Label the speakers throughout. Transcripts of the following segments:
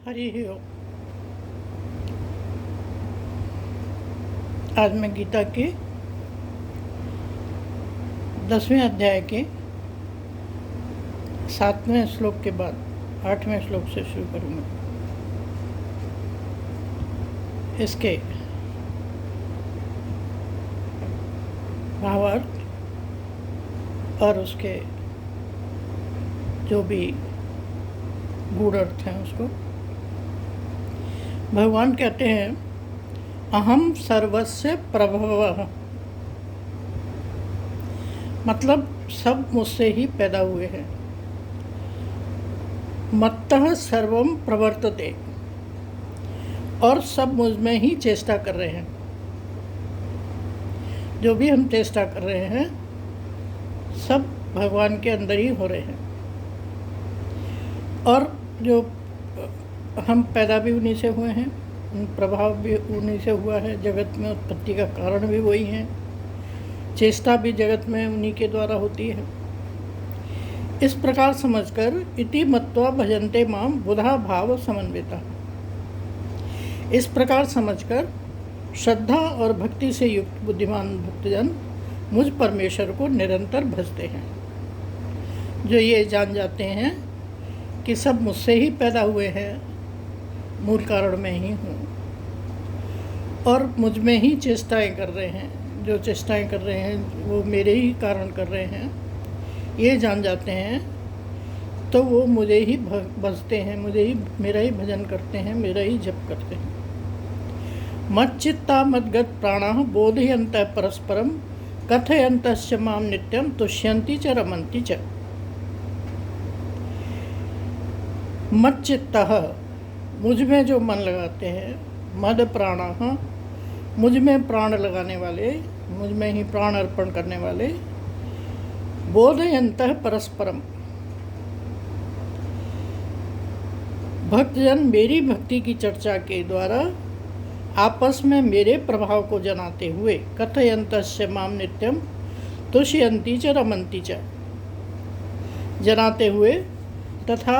Speaker 1: हरि ओम। आज मैं गीता के 10वें अध्याय के 7वें श्लोक के बाद 8वें श्लोक से शुरू करूँगा। इसके भावार्थ और उसके जो भी गूढ़ अर्थ हैं उसको भगवान कहते हैं, अहम सर्वस्य प्रभवः, मतलब सब मुझसे ही पैदा हुए हैं। मत्तः सर्वम प्रवर्तते, और सब मुझ में ही चेष्टा कर रहे हैं। जो भी हम चेष्टा कर रहे हैं सब भगवान के अंदर ही हो रहे हैं, और जो हम पैदा भी उन्हीं से हुए हैं, प्रभाव भी उन्हीं से हुआ है। जगत में उत्पत्ति का कारण भी वही है, चेष्टा भी जगत में उन्हीं के द्वारा होती है। इस प्रकार समझकर इति मत्वा भजन्ते माम बुधा भाव समन्विता, इस प्रकार समझकर श्रद्धा और भक्ति से युक्त बुद्धिमान भक्तजन मुझ परमेश्वर को निरंतर भजते हैं। जो ये जान जाते हैं कि सब मुझसे ही पैदा हुए हैं, मूल कारण में ही हूँ, और मुझ में ही चेष्टाएं कर रहे हैं। जो चेष्टाएं कर रहे हैं वो मेरे ही कारण कर रहे हैं, ये जान जाते हैं तो वो मुझे ही भजते हैं, मेरा ही भजन करते हैं, मेरा ही जप करते हैं। मच्चित्ता मद्गत प्राणाः बोधयन्तः परस्परं कथयन्तश्च मां नित्यं तुष्यन्ति च रमन्ति च। मच्चित्तः, मुझ में जो मन लगाते हैं, मद प्राणाः, मुझ में प्राण लगाने वाले, मुझ में ही प्राण अर्पण करने वाले, बोधयन्तः परस्परम, भक्तजन मेरी भक्ति की चर्चा के द्वारा आपस में मेरे प्रभाव को जनाते हुए, कथयन्तस्य माम नित्यम तुष्यन्ति च रमन्ति च, जनाते हुए तथा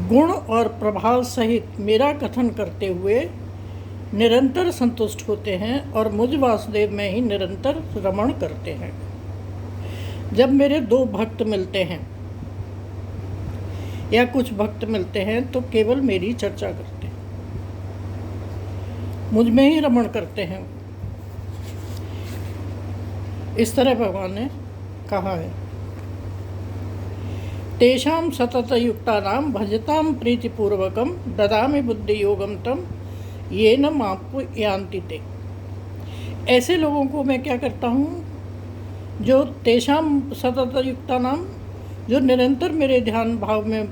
Speaker 1: गुण और प्रभाव सहित मेरा कथन करते हुए निरंतर संतुष्ट होते हैं और मुझ वासुदेव में ही निरंतर रमण करते हैं। जब मेरे दो भक्त मिलते हैं या कुछ भक्त मिलते हैं तो केवल मेरी चर्चा करते हैं, मुझ में ही रमण करते हैं। इस तरह भगवान ने कहा है, तेषां सततयुक्तानां भजतां प्रीतिपूर्वकं ददामि बुद्धि योगम तम येन मां यान्ति ते। ऐसे लोगों को मैं क्या करता हूँ, जो तेषां सततयुक्तानां, जो निरंतर मेरे ध्यान भाव में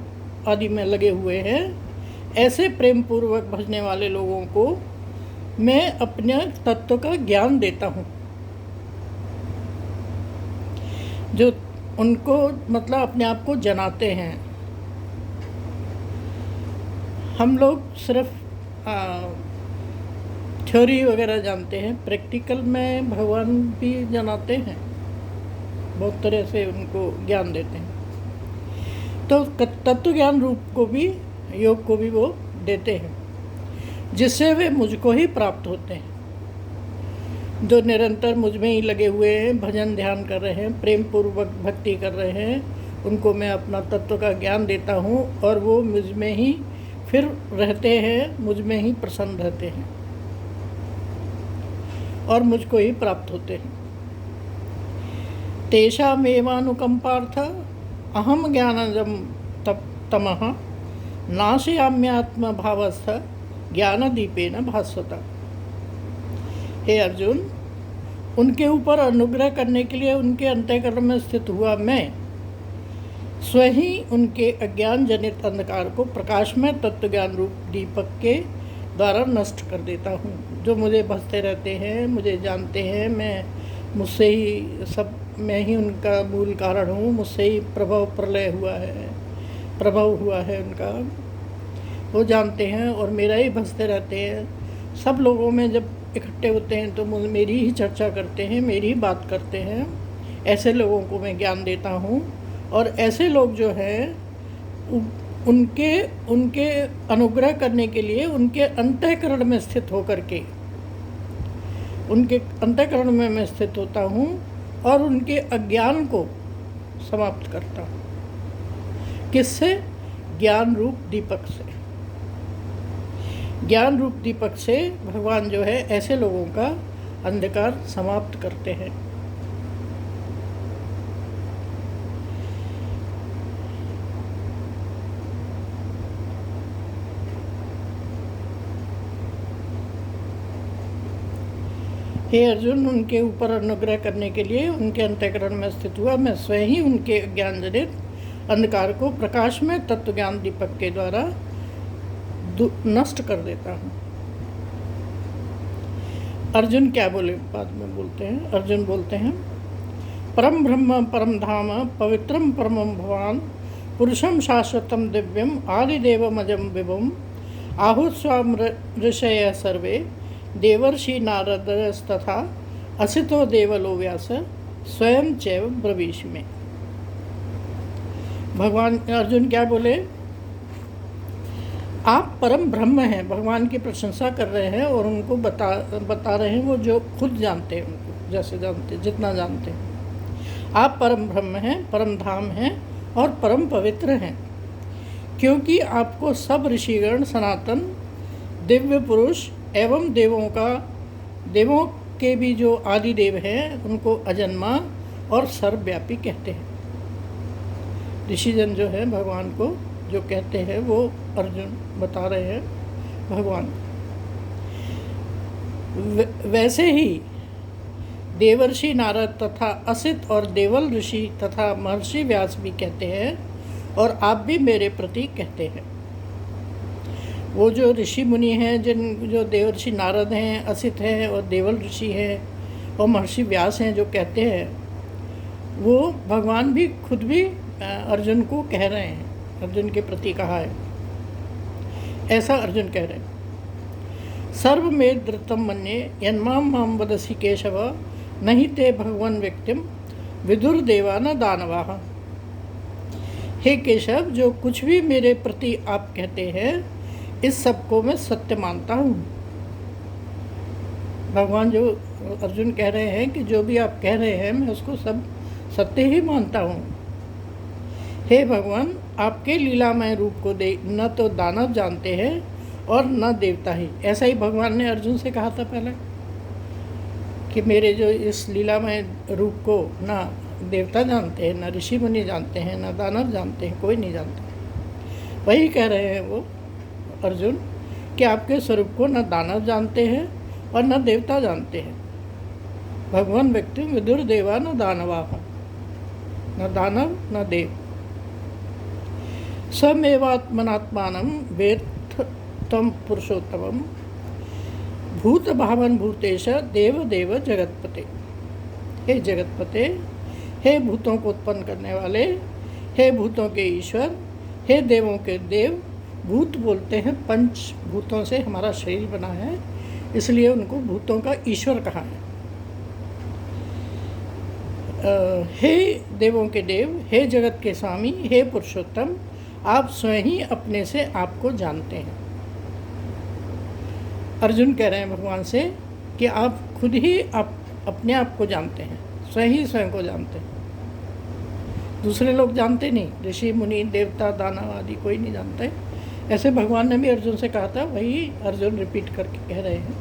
Speaker 1: आदि में लगे हुए हैं, ऐसे प्रेम पूर्वक भजने वाले लोगों को मैं अपने तत्व का ज्ञान देता हूँ। जो उनको मतलब अपने आप को जनाते हैं। हम लोग सिर्फ थ्योरी वगैरह जानते हैं, प्रैक्टिकल में भगवान भी जनाते हैं, बहुत तरह से उनको ज्ञान देते हैं। तो तत्व ज्ञान रूप को भी, योग को भी वो देते हैं, जिससे वे मुझको ही प्राप्त होते हैं। जो निरंतर मुझ में ही लगे हुए हैं, भजन ध्यान कर रहे हैं, प्रेम पूर्वक भक्ति कर रहे हैं, उनको मैं अपना तत्व का ज्ञान देता हूँ और वो मुझ में ही फिर रहते हैं, मुझ में ही प्रसन्न रहते हैं और मुझको ही प्राप्त होते हैं। तेषामेवानुकंपार्थ अहम ज्ञानजं तमः नाशयाम्यात्म भावस्थ ज्ञानदीपेन भास्वता। हे अर्जुन, उनके ऊपर अनुग्रह करने के लिए उनके अंतःकरण में स्थित हुआ मैं स्वयं उनके अज्ञान जनित अंधकार को प्रकाश में तत्व ज्ञान रूप दीपक के द्वारा नष्ट कर देता हूँ। जो मुझे भजते रहते हैं, मुझे जानते हैं, मैं मुझसे ही सब, मैं ही उनका मूल कारण हूँ, मुझसे ही प्रभाव हुआ है उनका, वो जानते हैं और मेरा ही भजते रहते हैं। सब लोगों में जब इकट्ठे होते हैं तो मेरी ही चर्चा करते हैं, मेरी ही बात करते हैं। ऐसे लोगों को मैं ज्ञान देता हूँ, और ऐसे लोग जो हैं उनके उनके अनुग्रह करने के लिए उनके अंतःकरण में स्थित होकर के, उनके अंतःकरण में मैं स्थित होता हूँ और उनके अज्ञान को समाप्त करता हूँ। किससे? ज्ञान रूप दीपक से। ज्ञान रूप दीपक से भगवान जो है ऐसे लोगों का अंधकार समाप्त करते हैं। हे अर्जुन, उनके ऊपर अनुग्रह करने के लिए उनके अंतःकरण में स्थित हुआ मैं स्वयं ही उनके ज्ञान जनित अंधकार को प्रकाश में तत्व ज्ञान दीपक के द्वारा नष्ट कर देता हूँ। अर्जुन क्या बोले, बाद में बोलते हैं। अर्जुन बोलते हैं, परम ब्रह्म परम धाम पवित्रम परमं भवान पुरुषम शाश्वतम दिव्यम आदिदेवमजम विभुम आहुस्वाम ऋषय सर्वे देवर्षि नारदस्तथा असितो देवलो व्यास स्वयं चैव ब्रवीषि में। भगवान अर्जुन क्या बोले? आप परम ब्रह्म हैं। भगवान की प्रशंसा कर रहे हैं और उनको बता रहे हैं वो जो खुद जानते हैं, उनको जैसे जानते जितना जानते हैं। आप परम ब्रह्म हैं, परम धाम हैं और परम पवित्र हैं, क्योंकि आपको सब ऋषिगण सनातन दिव्य पुरुष एवं देवों के भी जो आदि देव हैं उनको अजन्मा और सर्वव्यापी कहते हैं। ऋषिजन जो है भगवान को जो कहते हैं वो अर्जुन बता रहे हैं भगवान। वैसे ही देवर्षि नारद तथा असित और देवल ऋषि तथा महर्षि व्यास भी कहते हैं और आप भी मेरे प्रति कहते हैं। वो जो ऋषि मुनि हैं, जो देवर्षि नारद हैं, असित हैं और देवल ऋषि हैं और महर्षि व्यास हैं जो कहते हैं, वो भगवान भी खुद भी अर्जुन को कह रहे हैं, अर्जुन के प्रति कहा है। ऐसा अर्जुन कह रहे हैं। सर्व में धृतम मन्ये यन्माम माम वदसि केशव नहीं ते भगवन व्यक्तिम विदुर देवा न दानवाः। हे केशव, जो कुछ भी मेरे प्रति आप कहते हैं इस सब को मैं सत्य मानता हूँ। भगवान जो अर्जुन कह रहे हैं कि जो भी आप कह रहे हैं मैं उसको सब सत्य ही मानता हूँ। हे भगवान, आपके लीलामय रूप को न तो दानव जानते हैं और न देवता ही। ऐसा ही भगवान ने अर्जुन से कहा था पहले कि मेरे जो इस लीलामय रूप को ना देवता जानते हैं, न ऋषि मुनि जानते हैं, न दानव जानते हैं, कोई नहीं जानता। वही कह रहे हैं वो अर्जुन कि आपके स्वरूप को न दानव जानते हैं और न देवता जानते हैं। भगवान व्यक्ति विदुर देवा न दानवाः, न दानव न देव। स्वमेवात्मनात्मानं वेत्थ तं पुरुषोत्तमं भूत भावन भूतेश देव देव जगतपते। हे जगतपते, हे भूतों को उत्पन्न करने वाले, हे भूतों के ईश्वर, हे देवों के देव। भूत बोलते हैं, पंच भूतों से हमारा शरीर बना है, इसलिए उनको भूतों का ईश्वर कहा है। हे देवों के देव, हे जगत के स्वामी, हे पुरुषोत्तम, आप स्वयं ही अपने से आपको जानते हैं। अर्जुन कह रहे हैं भगवान से कि आप खुद ही अपने आप को जानते हैं, स्वयं ही स्वयं को जानते हैं। दूसरे लोग जानते नहीं, ऋषि मुनि देवता दानव आदि कोई नहीं जानता है। ऐसे भगवान ने भी अर्जुन से कहा था, वही अर्जुन रिपीट करके कह रहे हैं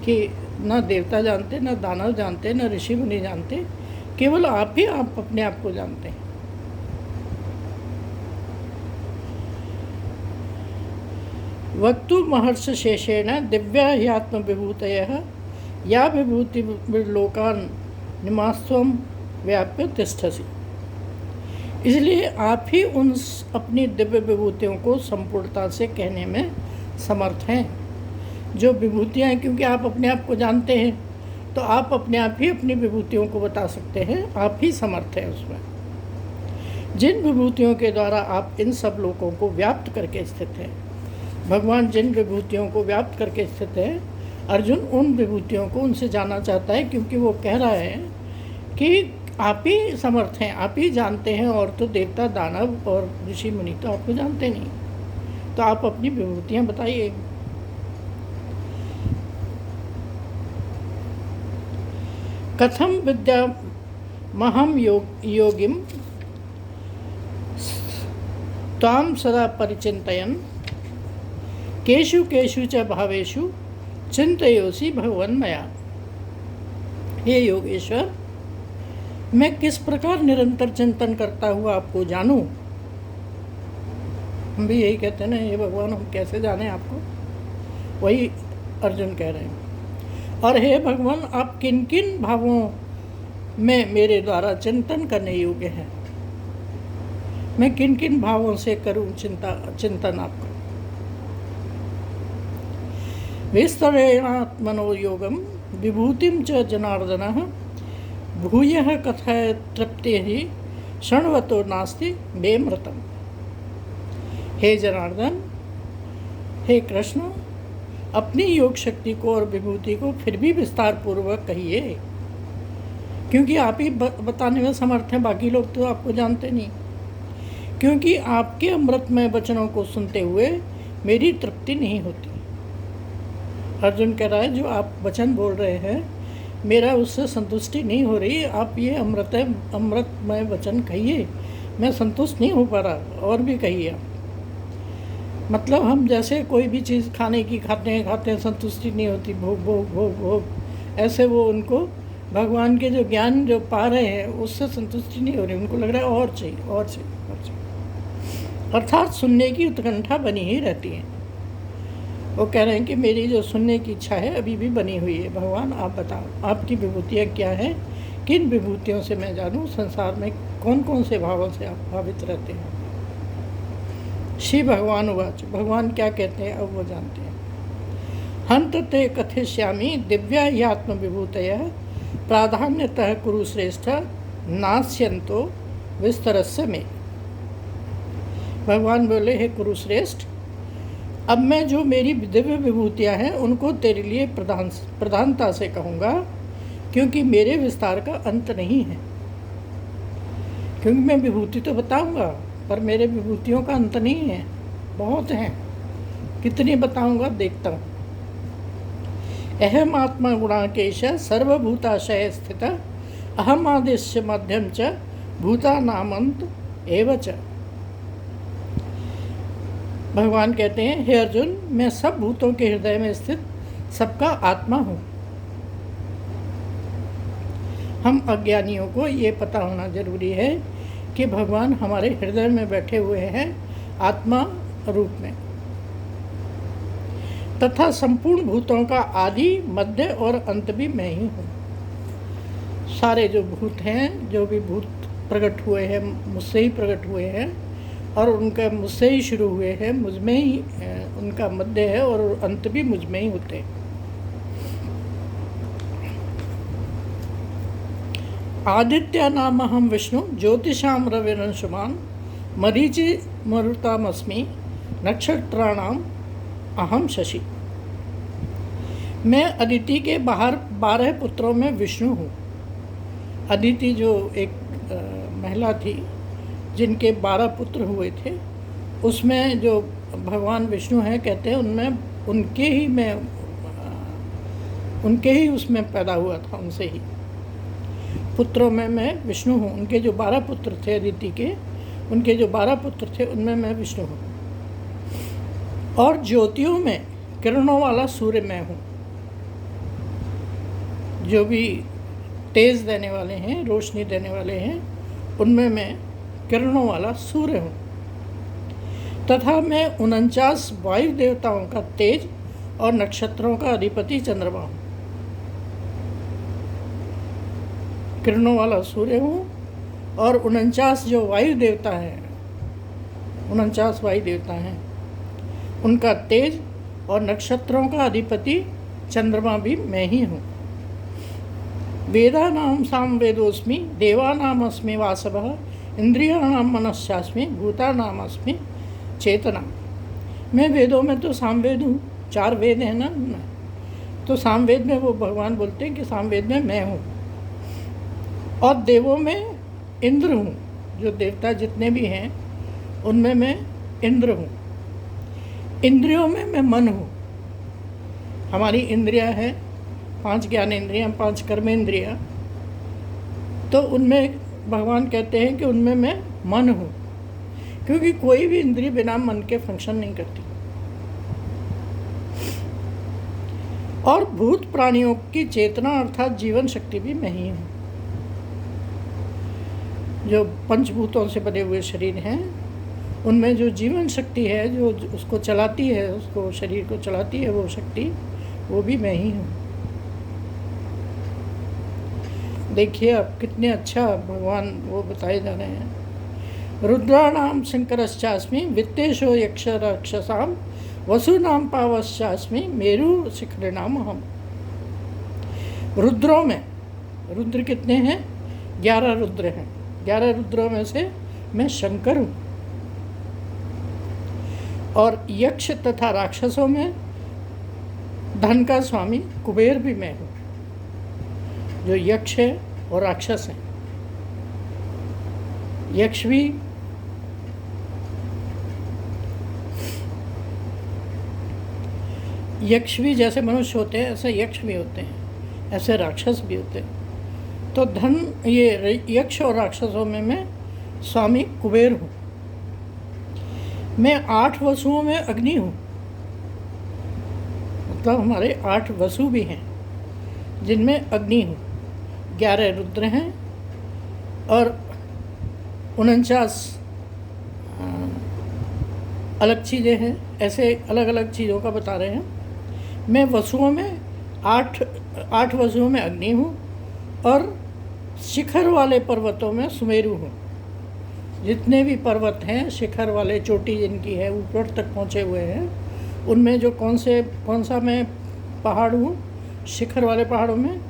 Speaker 1: कि न देवता जानते, न दानव जानते, न ऋषि मुनि जानते, केवल आप ही आप अपने आप को जानते हैं। वक्तु महर्ष शेषेण दिव्या ह्यात्म विभूतयः या विभूति लोकान निमास्त्वं व्याप्य तिष्ठसि। इसलिए आप ही उन अपनी दिव्य विभूतियों को संपूर्णता से कहने में समर्थ हैं। जो विभूतियाँ हैं, क्योंकि आप अपने आप को जानते हैं तो आप अपने आप ही अपनी विभूतियों को बता सकते हैं, आप ही समर्थ हैं उसमें। जिन विभूतियों के द्वारा आप इन सब लोगों को व्याप्त करके स्थित हैं, भगवान जिन विभूतियों को व्याप्त करके स्थित है, अर्जुन उन विभूतियों को उनसे जानना चाहता है, क्योंकि वो कह रहा है कि आप ही समर्थ हैं, आप ही जानते हैं, और तो देवता दानव और ऋषि मुनि तो आपको जानते नहीं। तो आप अपनी विभूतियाँ बताइए। कथम विद्या महम योगिम त्वां सदा परिचिन्तयन् केषु केषु च भावेषु चिंतयोसि भगवन् मया। हे योगेश्वर, मैं किस प्रकार निरंतर चिंतन करता हुआ आपको जानूं। हम भी यही कहते हैं ना, हे भगवान हम कैसे जाने आपको, वही अर्जुन कह रहे हैं। और हे भगवान, आप किन किन भावों में मेरे द्वारा चिंतन करने योग्य हैं, मैं किन किन भावों से करूं चिंतन आपका। विस्तरेणात्मनो योगम विभूतिम च जनार्दनः भूयः कथय तृप्तिः क्षणवतो नास्ति बेमृतम्। हे जनार्दन, हे कृष्ण, अपनी योग शक्ति को और विभूति को फिर भी विस्तार पूर्वक कहिए, क्योंकि आप ही बताने में समर्थ हैं, बाकी लोग तो आपको जानते नहीं। क्योंकि आपके अमृतमय वचनों को सुनते हुए मेरी तृप्ति नहीं होती। अर्जुन कह रहा है, जो आप वचन बोल रहे हैं मेरा उससे संतुष्टि नहीं हो रही, आप ये अमृतमय वचन कहिए, मैं संतुष्ट नहीं हो पा रहा, और भी कहिए आप। मतलब हम जैसे कोई भी चीज़ खाने की खाते हैं संतुष्टि नहीं होती, भोग भोग भोग भोग, ऐसे वो उनको भगवान के जो ज्ञान जो पा रहे हैं उससे संतुष्टि नहीं हो रही, उनको लग रहा है और चाहिए और चाहिए और चाहिए, अर्थात सुनने की उत्कंठा बनी ही रहती है। वो कह रहे हैं कि मेरी जो सुनने की इच्छा है अभी भी बनी हुई है। भगवान आप बताओ, आपकी विभूतियाँ क्या हैं, किन विभूतियों से मैं जानूँ, संसार में कौन कौन से भावों से आप भावित रहते हैं। श्री भगवान उवाच, भगवान क्या कहते हैं अब वो जानते हैं। हंत ते कथिष्यामि दिव्या ह्यात्म विभूतयः प्राधान्यतः कुरु श्रेष्ठ नास्यन्तो विस्तरस्य में। भगवान बोले, हे कुरुश्रेष्ठ, अब मैं जो मेरी दिव्य विभूतियाँ हैं उनको तेरे लिए प्रधानता से कहूँगा, क्योंकि मेरे विस्तार का अंत नहीं है। क्योंकि मैं विभूति तो बताऊँगा, पर मेरे विभूतियों का अंत नहीं है, बहुत हैं, कितनी बताऊँगा देखता हूँ। अहम आत्मा गुणाकेश सर्वभूताशय स्थित अहम आदिश्य मध्यम च भूतानामंत एव च। भगवान कहते हैं, हे अर्जुन, मैं सब भूतों के हृदय में स्थित सबका आत्मा हूँ। हम अज्ञानियों को ये पता होना जरूरी है कि भगवान हमारे हृदय में बैठे हुए हैं आत्मा रूप में, तथा संपूर्ण भूतों का आदि मध्य और अंत भी मैं ही हूँ। सारे जो भूत हैं, जो भी भूत प्रकट हुए हैं मुझसे ही प्रकट हुए हैं, और उनका मुझसे ही शुरू हुए हैं, मुझ में ही उनका मध्य है और अंत भी मुझ में ही होते हैं। आदित्य नाम हम विष्णु ज्योतिषाम रविरंशुमान मरीचि मरुतामस्मि नक्षत्राणाम अहम शशि। मैं अदिति के 12 पुत्रों में विष्णु हूँ। अदिति जो एक महिला थी जिनके 12 पुत्र हुए थे, उसमें जो भगवान विष्णु हैं कहते हैं उनमें उनके ही उसमें पैदा हुआ था, उनसे ही पुत्रों में मैं विष्णु हूँ। उनके जो 12 पुत्र थे अदिति के, उनके जो 12 पुत्र थे उनमें मैं विष्णु हूँ। और ज्योतियों में किरणों वाला सूर्य मैं हूँ। जो भी तेज देने वाले हैं, रोशनी देने वाले हैं, उनमें मैं किरणों वाला सूर्य हूँ। तथा मैं 49 वायु देवताओं का तेज और नक्षत्रों का अधिपति चंद्रमा हूँ। किरणों वाला सूर्य हूँ और 49 जो वायु देवता हैं, 49 वायु देवता हैं, उनका तेज और नक्षत्रों का अधिपति चंद्रमा भी मैं ही हूँ। वेदानाम सामवेदोस्मि देवानाम अस्मि वासवः इंद्रियाणाम मनस्यास्मि भूतानाम अस्मि चेतना। मैं वेदों में तो सामवेद हूँ, 4 वेद हैं ना, तो सामवेद में वो भगवान बोलते हैं कि सामवेद में मैं हूँ। और देवों में इंद्र हूँ, जो देवता जितने भी हैं उनमें मैं इंद्र हूँ। इंद्रियों में मैं मन हूँ। हमारी इंद्रियां हैं 5 ज्ञानेंद्रियां, 5 कर्मेंद्रियां, तो उनमें भगवान कहते हैं कि उनमें मैं मन हूँ, क्योंकि कोई भी इंद्रिय बिना मन के फंक्शन नहीं करती। और भूत प्राणियों की चेतना अर्थात जीवन शक्ति भी मैं ही हूँ। जो पंचभूतों से बने हुए शरीर हैं उनमें जो जीवन शक्ति है, जो उसको चलाती है, उसको शरीर को चलाती है, वो शक्ति वो भी मैं ही हूँ। देखिए अब कितने अच्छा भगवान वो बताए जा रहे हैं। रुद्राणाम शंकरश्चास्मि वित्तेशो यक्ष राक्षसाम वसुनाम पावश्चास्मि मेरु शिखरिणाम हम। रुद्रों में, रुद्र कितने हैं? 11 रुद्र हैं। 11 रुद्रों में से मैं शंकर हूँ। और यक्ष तथा राक्षसों में धन का स्वामी कुबेर भी मैं हूँ। जो यक्ष है और राक्षस है, यक्ष भी जैसे मनुष्य होते हैं ऐसे यक्ष भी होते हैं, ऐसे राक्षस भी होते हैं। तो धन, ये यक्ष और राक्षसों में मैं स्वामी कुबेर हूँ। मैं 8 वसुओं में अग्नि हूँ, मतलब हमारे 8 वसु भी हैं जिनमें अग्नि हूँ। 11 रुद्र हैं और 49 अलग चीज़ें हैं। ऐसे अलग अलग चीज़ों का बता रहे हैं। मैं वसुओं में 8 वसुओं में अग्नि हूँ और शिखर वाले पर्वतों में सुमेरु हूँ। जितने भी पर्वत हैं शिखर वाले, चोटी जिनकी है, ऊपर तक पहुँचे हुए हैं, उनमें जो कौन सा मैं पहाड़ हूँ? शिखर वाले पहाड़ों में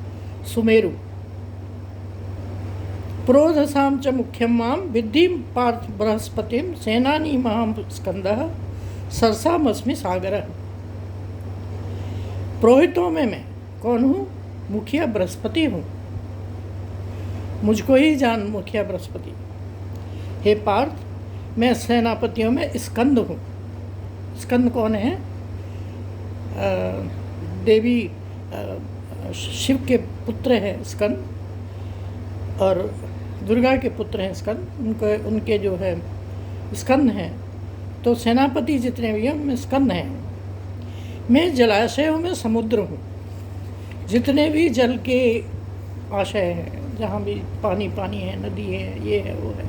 Speaker 1: सुमेरु। प्रोधसाम च मुख्यम माम विद्धि पार्थ बृहस्पतिम सेनानी महाम स्कंदः सरसामस्मि सागरः। पुरोहितों में मैं कौन हूँ? मुखिया बृहस्पति हूँ। मुझको ही जान मुखिया बृहस्पति। हे पार्थ, मैं सेनापतियों में स्कंद हूँ। स्कंद कौन है? देवी शिव के पुत्र हैं स्कंद, और दुर्गा के पुत्र हैं स्कंद। उनके जो है स्कंद हैं। तो सेनापति जितने भी हैं उनमें स्कंद हैं। मैं जलाशयों में समुद्र हूँ। जितने भी जल के आशय हैं, जहाँ भी पानी है, नदी है, ये है, वो है,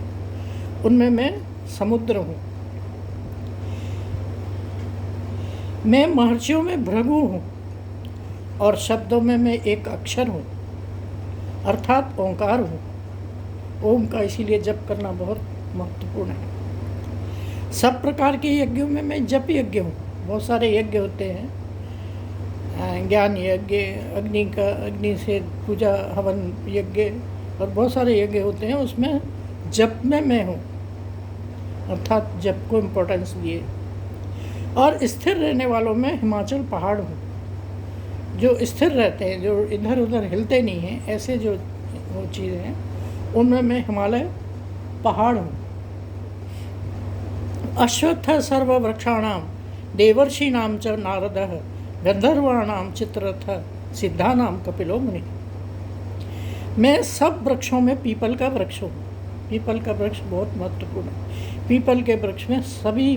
Speaker 1: उनमें मैं समुद्र हूँ। मैं महर्षियों में भृगु हूँ और शब्दों में मैं एक अक्षर हूँ, अर्थात ओंकार हूँ। ओम का इसीलिए जप करना बहुत महत्वपूर्ण है। सब प्रकार के यज्ञों में मैं जप यज्ञ हूँ। बहुत सारे यज्ञ होते हैं, ज्ञान यज्ञ, अग्नि से पूजा हवन यज्ञ, और बहुत सारे यज्ञ होते हैं। उसमें जप में मैं हूँ, अर्थात जप को इम्पोर्टेंस दिए। और स्थिर रहने वालों में हिमाचल पहाड़ हूँ। जो स्थिर रहते हैं, जो इधर उधर हिलते नहीं हैं, ऐसे जो वो चीज़ें हैं, उनमें मैं हिमालय पहाड़ हूँ। अश्वत्थ सर्ववृक्षाणाम देवर्षीणाम च नारदः गंधर्वाणाम चित्ररथ सिद्धानाम कपिलो मुनि। मैं सब वृक्षों में पीपल का वृक्ष हूँ। पीपल का वृक्ष बहुत महत्वपूर्ण है। पीपल के वृक्ष में सभी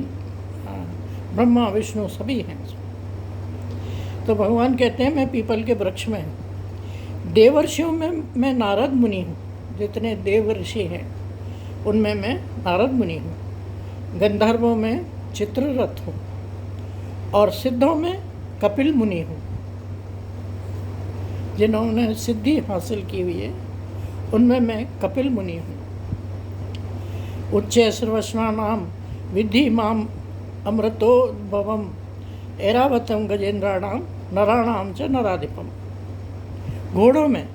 Speaker 1: ब्रह्मा विष्णु सभी हैं। तो भगवान कहते हैं मैं पीपल के वृक्ष में हूँ। देवर्षियों में मैं नारद मुनि हूँ। जितने देव ऋषि हैं उनमें मैं नारद मुनि हूँ। गंधर्वों में चित्ररथ हूँ और सिद्धों में कपिल मुनि हूँ। जिन्होंने सिद्धि हासिल की हुई है उनमें मैं कपिल मुनि हूँ। उच्च सर्वस्वानाम विद्धि माम अमृतोद्भवम ऐरावतम गजेंद्राणाम नराणाम च नराधिपम। घोड़ों में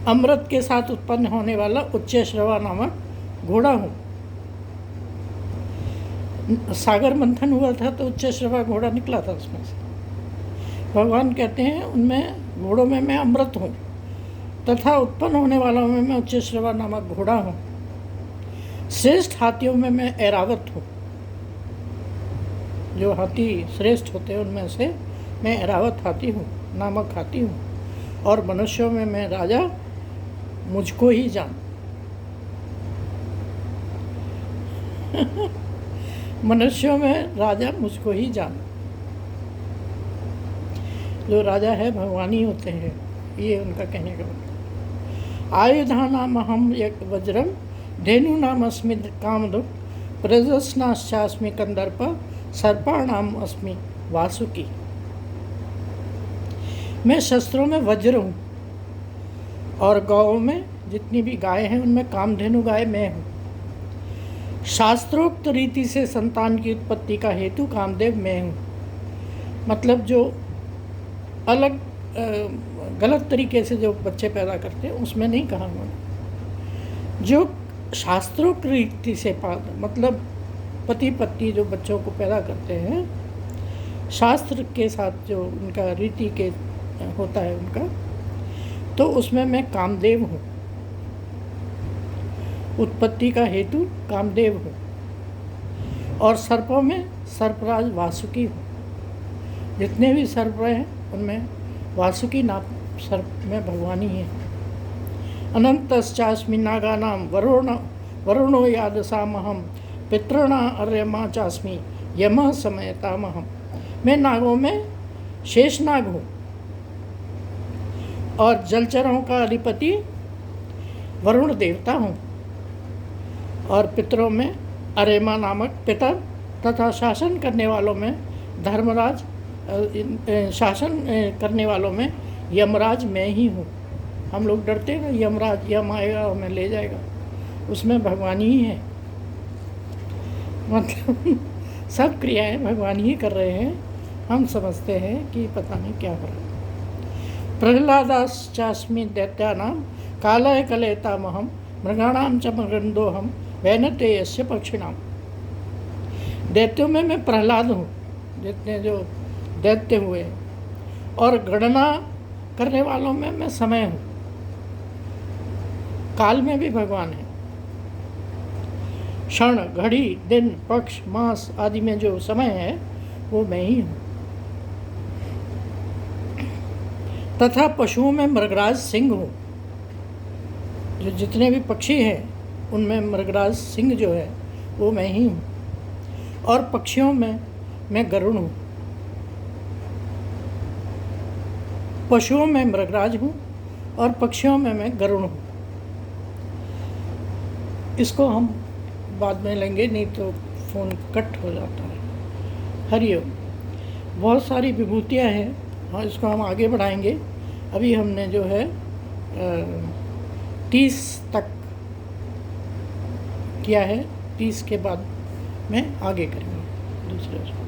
Speaker 1: अमृत के साथ उत्पन्न होने वाला उच्च श्रवा नामक घोड़ा हूँ। सागर मंथन हुआ था तो उच्च श्रवा घोड़ा निकला था उसमें से। भगवान कहते हैं उनमें घोड़ों में मैं अमृत हूँ। तथा उत्पन्न होने वालों में मैं उच्चश्रवा नामक घोड़ा हूँ। श्रेष्ठ हाथियों में मैं ऐरावत हूँ। जो हाथी श्रेष्ठ होते हैं उनमें से मैं ऐरावत हाथी हूँ, नामक हाथी हूँ। और मनुष्यों में मैं राजा मुझको ही जान। मनुष्यों में राजा मुझको ही जान। जो राजा है भगवान ही होते हैं, ये उनका कहने का मतलब। आयुधा नाम अहम एक वज्रम, धेनु नाम अस्मि कामधुक, प्रजस्नाश्चास्मि कंदर्प, सर्पाणाम अस्मि वासुकी। मैं शस्त्रों में वज्र हूँ और गौओं में जितनी भी गाय हैं उनमें कामधेनु गाय मैं हूँ। शास्त्रोक्त रीति से संतान की उत्पत्ति का हेतु कामदेव मैं हूँ। मतलब जो अलग गलत तरीके से जो बच्चे पैदा करते हैं उसमें नहीं कहा उन्होंने। जो शास्त्रोक्त रीति से मतलब पति पत्नी जो बच्चों को पैदा करते हैं, शास्त्र के साथ जो उनका रीति के होता है उनका, तो उसमें मैं कामदेव हूँ। उत्पत्ति का हेतु कामदेव हूँ। और सर्पों में सर्पराज वासुकी हूँ। जितने भी सर्प हैं उनमें वासुकी नाम सर्प में भगवान ही है। अनंतश्चास्मि नागानां वरुणो यादसामहं, पितृणा अर्यमा चास्मि यमः समयतामहं। मैं नागों में शेषनाग हूँ और जलचरों का अधिपति वरुण देवता हूँ। और पितरों में अरेमा नामक पितर तथा शासन करने वालों में धर्मराज, शासन करने वालों में यमराज मैं ही हूँ। हम लोग डरते हैं ना, यमराज यम आएगा हमें ले जाएगा, उसमें भगवान ही है। मतलब सब क्रियाएं भगवान ही कर रहे हैं। हम समझते हैं कि पता नहीं क्या हो रहा है। प्रहलादाश्चास्मि दैत्यानां कालय कलयतामहं, मृगाणां च मृगंदोहम वैनते यस्य पक्षिणाम। दैत्यों में मैं प्रहलाद हूँ, जितने जो दैत्य हुए, और गणना करने वालों में मैं समय हूँ। काल में भी भगवान है। क्षण, घड़ी, दिन, पक्ष, मास आदि में जो समय है वो मैं ही हूँ। तथा पशुओं में मृगराज सिंह हूँ। जो जितने भी पक्षी हैं उनमें मृगराज सिंह जो है वो मैं ही हूँ। और पक्षियों में मैं गरुड़ हूँ। पशुओं में मृगराज हूँ और पक्षियों में मैं गरुड़ हूँ। इसको हम बाद में लेंगे, नहीं तो फ़ोन कट हो जाता है। हरिओम। बहुत सारी विभूतियाँ हैं, हाँ इसको हम आगे बढ़ाएंगे। अभी हमने जो है 30 तक किया है, 30 के बाद में आगे करेंगे दूसरे।